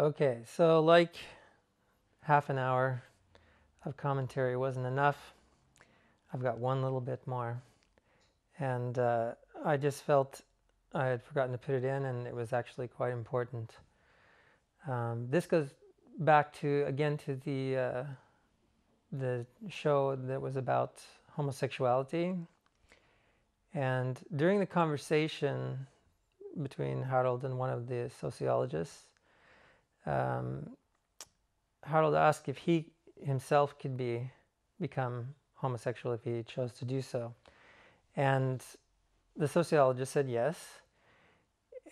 Okay, so like half an hour of commentary wasn't enough. I've got one little bit more. And I just felt I had forgotten to put it in, and it was actually quite important. This goes back to, again, to the show that was about homosexuality. And during the conversation between Harold and one of the sociologists, Harold asked if he himself could become homosexual if he chose to do so. And the sociologist said yes.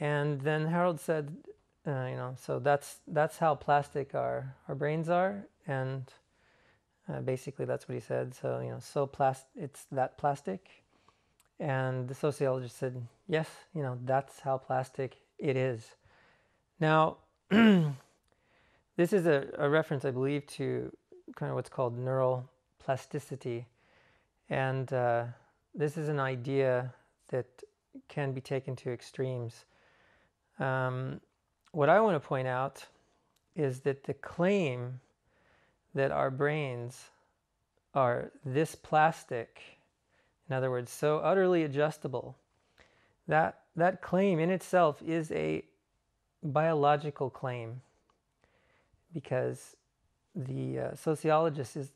And then Harold said, so that's how plastic our brains are. And basically that's what he said. So, it's that plastic. And the sociologist said, yes, that's how plastic it is. Now, this is a reference, I believe, to kind of what's called neural plasticity. And this is an idea that can be taken to extremes. What I want to point out is that the claim that our brains are this plastic, in other words, so utterly adjustable, that claim in itself is a biological claim, because the sociologist is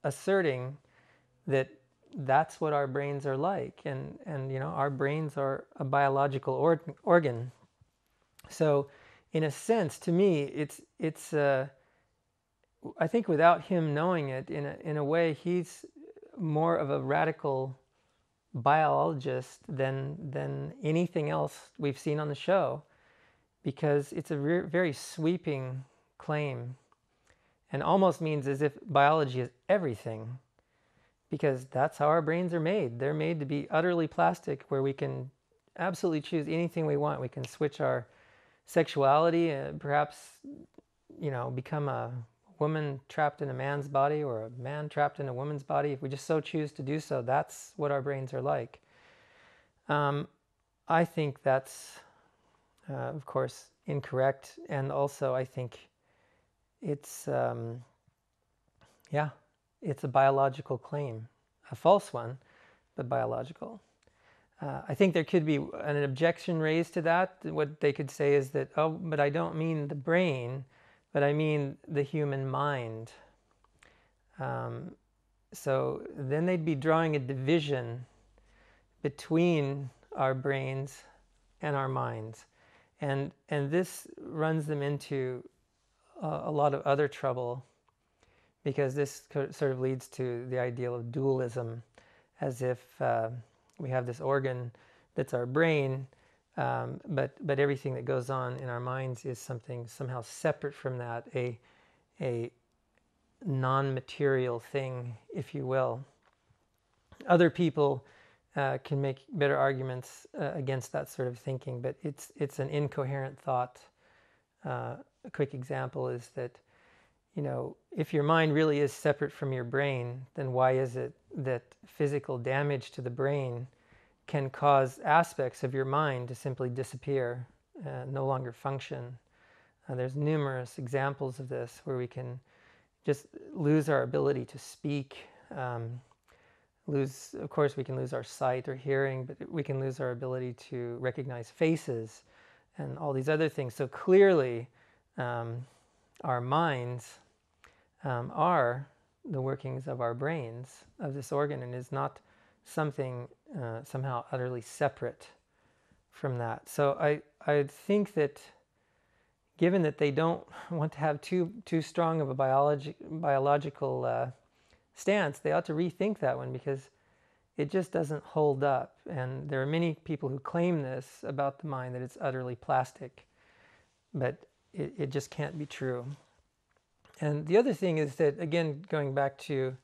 asserting that that's what our brains are like, and our brains are a biological organ. So, in a sense, to me, it's I think without him knowing it, in a way, he's more of a radical biologist than anything else we've seen on the show, because it's a very sweeping claim, and almost means as if biology is everything, because that's how our brains are made. They're made to be utterly plastic, where we can absolutely choose anything we want. We can switch our sexuality, perhaps, become a woman trapped in a man's body, or a man trapped in a woman's body, if we just so choose to do so. That's what our brains are like. I think that's, of course, incorrect, and also I think it's, it's a biological claim, a false one, but biological. I think there could be an objection raised to that. What they could say is that, oh, but I don't mean the brain, but I mean the human mind. So then they'd be drawing a division between our brains and our minds. And this runs them into a lot of other trouble, because this sort of leads to the ideal of dualism, as if we have this organ that's our brain, but everything that goes on in our minds is something somehow separate from that, a non-material thing, if you will. Other people can make better arguments against that sort of thinking, but it's an incoherent thought. A quick example is that, if your mind really is separate from your brain, then why is it that physical damage to the brain can cause aspects of your mind to simply disappear, no longer function? There's numerous examples of this, where we can just lose our ability to speak. Of course, we can lose our sight or hearing, but we can lose our ability to recognize faces and all these other things. So clearly, our minds are the workings of our brains, of this organ, and is not something somehow utterly separate from that. So I think that, given that they don't want to have too strong of a biological stance, they ought to rethink that one, because it just doesn't hold up. And there are many people who claim this about the mind, that it's utterly plastic, but it just can't be true. And the other thing is that, again, going back to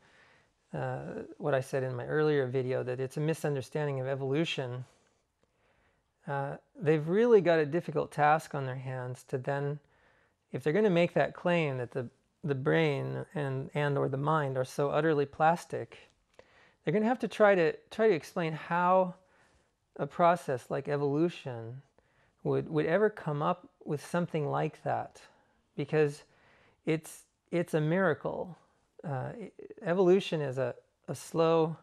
what I said in my earlier video, that it's a misunderstanding of evolution. They've really got a difficult task on their hands to then, if they're going to make that claim that the brain and or the mind are so utterly plastic, they're going to have to try to explain how a process like evolution would ever come up with something like that. because it's a miracle. Evolution is a slow,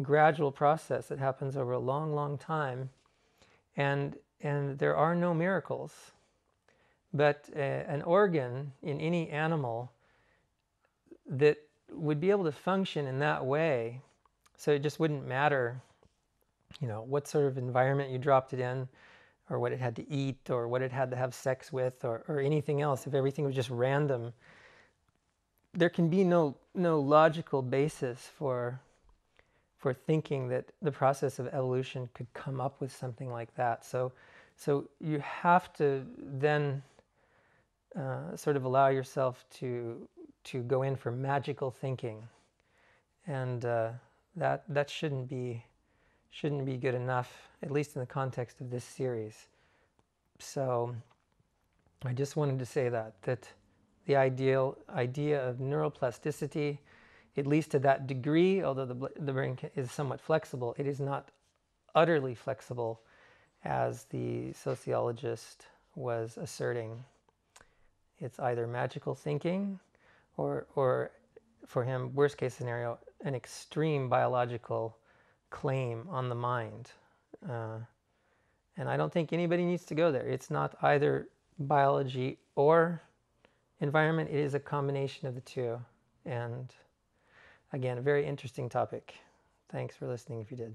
gradual process that happens over a long, long time, and there are no miracles. But an organ in any animal that would be able to function in that way, so it just wouldn't matter, what sort of environment you dropped it in, or what it had to eat, or what it had to have sex with, or anything else. If everything was just random, there can be no logical basis for thinking that the process of evolution could come up with something like that. So you have to then sort of allow yourself to go in for magical thinking, and that shouldn't be good enough, at least in the context of this series. So I just wanted to say that the idea of neuroplasticity, at least to that degree, although the brain is somewhat flexible, it is not utterly flexible as the sociologist was asserting. It's either magical thinking or for him, worst case scenario, an extreme biological claim on the mind. And I don't think anybody needs to go there. It's not either biology or environment. It is a combination of the two. And again, a very interesting topic. Thanks for listening if you did.